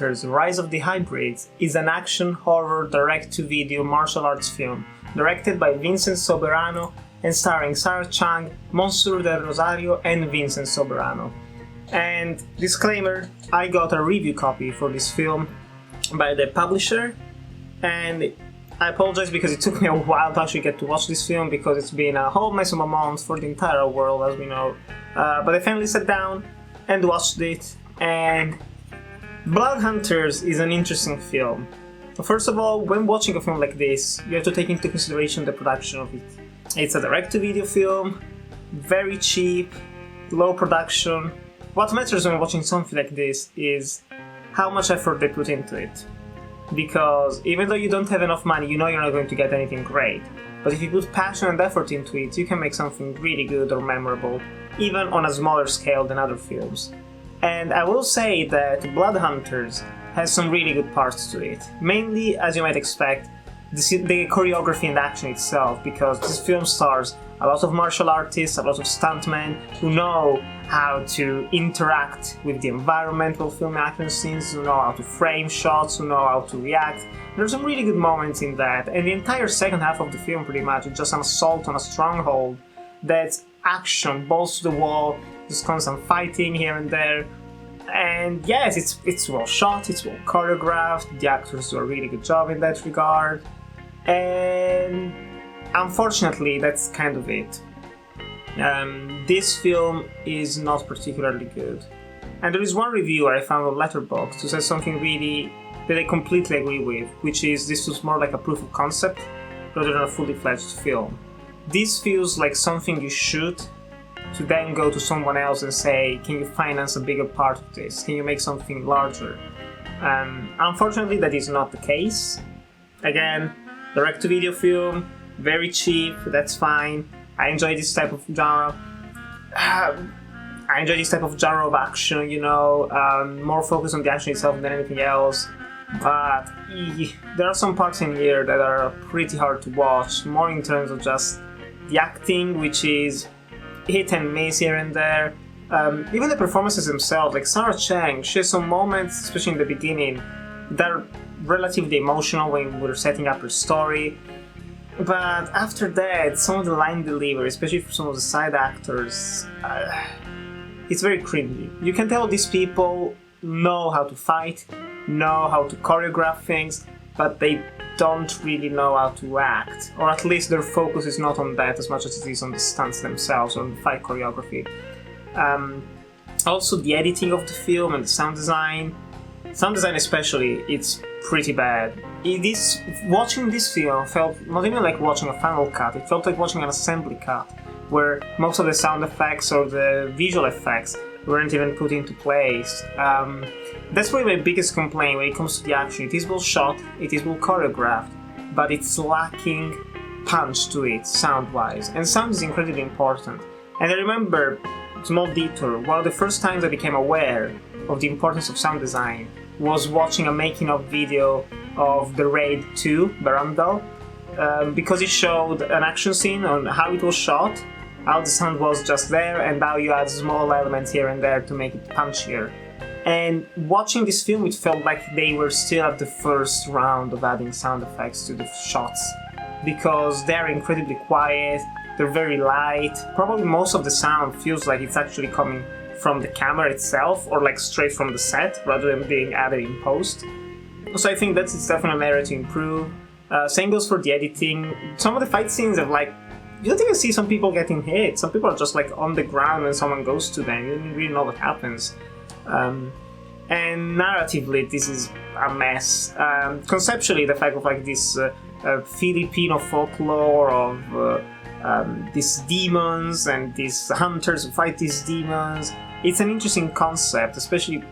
Hunters Rise of the Hybrids is an action horror direct-to-video martial arts film directed by Vincent Soberano and starring Sarah Chang, Monsour Del Rosario and Vincent Soberano. And disclaimer, I got a review copy for this film by the publisher, and I apologize because it took me a while to actually get to watch this film because it's been a whole mess of a month for the entire world, as we know. But I finally sat down and watched it, and Blood Hunters is an interesting film. First of all, when watching a film like this, you have to take into consideration the production of it. It's a direct-to-video film, very cheap, low production. What matters when watching something like this is how much effort they put into it. Because even though you don't have enough money, you know you're not going to get anything great. But if you put passion and effort into it, you can make something really good or memorable, even on a smaller scale than other films. And I will say that Blood Hunters has some really good parts to it. Mainly, as you might expect, the choreography and action itself, because this film stars a lot of martial artists, a lot of stuntmen who know how to interact with the environment while filming action scenes, who know how to frame shots, who know how to react. There's some really good moments in that, and the entire second half of the film pretty much is just an assault on a stronghold that's action, balls to the wall, just constant fighting here and there. And yes, it's well shot, it's well choreographed, the actors do a really good job in that regard, and unfortunately that's kind of it. This film is not particularly good. And there is one reviewer I found on Letterboxd who says something really that I completely agree with, which is this was more like a proof of concept rather than a fully fledged film. This feels like something you shoot to then go to someone else and say, can you finance a bigger part of this? Can you make something larger? Unfortunately, that is not the case. Again, direct-to-video film, very cheap, that's fine. I enjoy this type of genre. I enjoy this type of genre of action, you know, more focused on the action itself than anything else. But there are some parts in here that are pretty hard to watch, more in terms of just the acting, which is hit and miss here and there. Even the performances themselves, like Sarah Chang, she has some moments, especially in the beginning, that are relatively emotional when we're setting up her story. But after that, some of the line delivery, especially for some of the side actors, it's very cringy. You can tell these people know how to fight, know how to choreograph things, but they don't really know how to act. Or at least their focus is not on that as much as it is on the stunts themselves, or on the fight choreography. Also, the editing of the film and the sound design especially, it's pretty bad. Watching this film felt not even like watching a final cut, it felt like watching an assembly cut, where most of the sound effects or the visual effects weren't even put into place. That's probably my biggest complaint when it comes to the action. It is well shot, it is well choreographed, but it's lacking punch to it, sound-wise. And sound is incredibly important. And I remember, small detour, one of the first times I became aware of the importance of sound design was watching a making-of video of The Raid 2, Barandal, because it showed an action scene on how it was shot, how the sound was just there, and how you add small elements here and there to make it punchier. And watching this film, it felt like they were still at the first round of adding sound effects to the shots, because they're incredibly quiet, they're very light. Probably most of the sound feels like it's actually coming from the camera itself, or like straight from the set, rather than being added in post. So I think it's definitely an area to improve. Same goes for the editing. Some of the fight scenes have you don't even see some people getting hit. Some people are just like on the ground when someone goes to them. You don't really know what happens. And narratively, this is a mess. Conceptually, the fact of this Filipino folklore of these demons and these hunters who fight these demons, it's an interesting concept, especially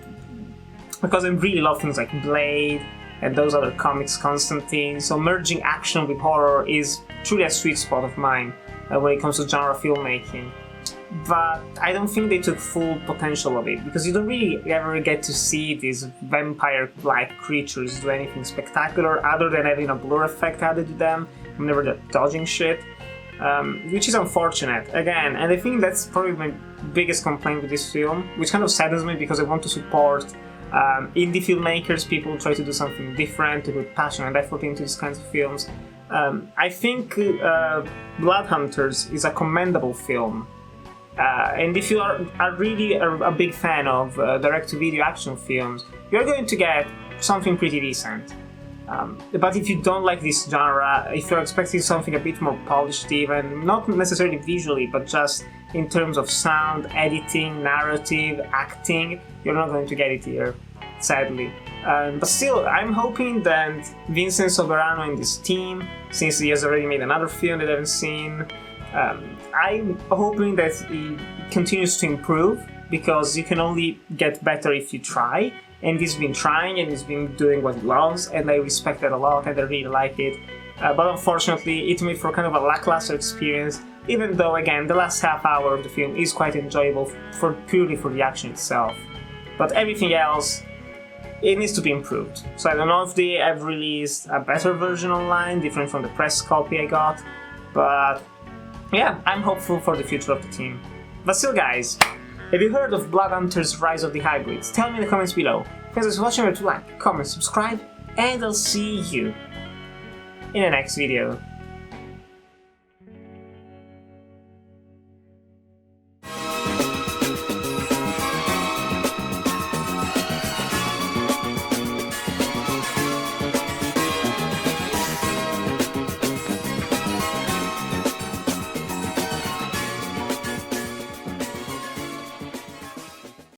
because I really love things like Blade and those other comics, Constantine. So merging action with horror is truly a sweet spot of mine when it comes to genre filmmaking. But I don't think they took full potential of it, because you don't really ever get to see these vampire-like creatures do anything spectacular other than having a blur effect added to them whenever they're dodging shit, which is unfortunate, again, and I think that's probably my biggest complaint with this film, which kind of saddens me because I want to support Indie filmmakers, people try to do something different, to put passion and effort into these kinds of films. I think Blood Hunters is a commendable film. And if you are really a big fan of direct-to-video action films, you're going to get something pretty decent. But if you don't like this genre, if you're expecting something a bit more polished even, not necessarily visually, but just in terms of sound, editing, narrative, acting, you're not going to get it here, sadly. But still, I'm hoping that Vincent Soberano and his team, since he has already made another film that I haven't seen, I'm hoping that he continues to improve, because you can only get better if you try, and he's been trying and he's been doing what he loves, and I respect that a lot and I really like it. But unfortunately, it made for kind of a lackluster experience, even though, again, the last half hour of the film is quite enjoyable purely for the action itself. But everything else, it needs to be improved. So I don't know if they have released a better version online, different from the press copy I got, but yeah, I'm hopeful for the future of the team. But still, guys, have you heard of Blood Hunters Rise of the Hybrids? Tell me in the comments below. Thanks for watching, remember to like, comment, subscribe, and I'll see you in the next video.